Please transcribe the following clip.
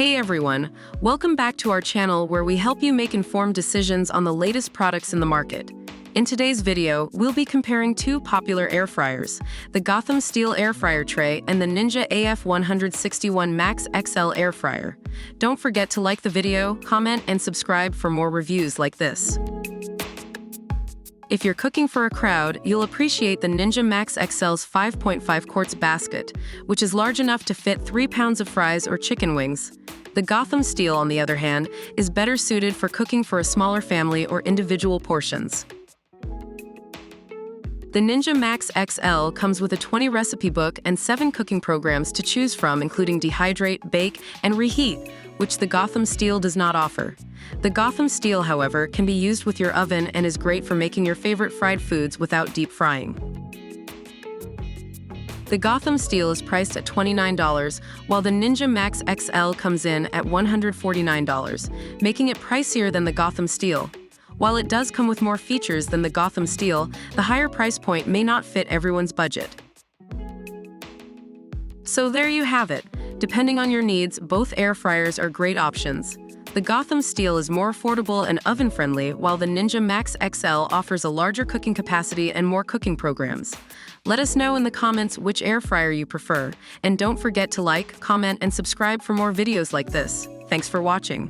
Hey everyone, welcome back to our channel where we help you make informed decisions on the latest products in the market. In today's video, we'll be comparing two popular air fryers, the Gotham Steel Air Fryer Tray and the Ninja AF161 Max XL Air Fryer. Don't forget to like the video, comment, and subscribe for more reviews like this. If you're cooking for a crowd, you'll appreciate the Ninja Max XL's 5.5 quarts basket, which is large enough to fit 3 pounds of fries or chicken wings. The Gotham Steel, on the other hand, is better suited for cooking for a smaller family or individual portions. The Ninja Max XL comes with a 20 recipe book and 7 cooking programs to choose from, including dehydrate, bake, and reheat, which the Gotham Steel does not offer. The Gotham Steel, however, can be used with your oven and is great for making your favorite fried foods without deep frying. The Gotham Steel is priced at $29, while the Ninja Max XL comes in at $149, making it pricier than the Gotham Steel. While it does come with more features than the Gotham Steel, the higher price point may not fit everyone's budget. So there you have it. Depending on your needs, both air fryers are great options. The Gotham Steel is more affordable and oven-friendly, while the Ninja Max XL offers a larger cooking capacity and more cooking programs. Let us know in the comments which air fryer you prefer, and don't forget to like, comment, and subscribe for more videos like this. Thanks for watching.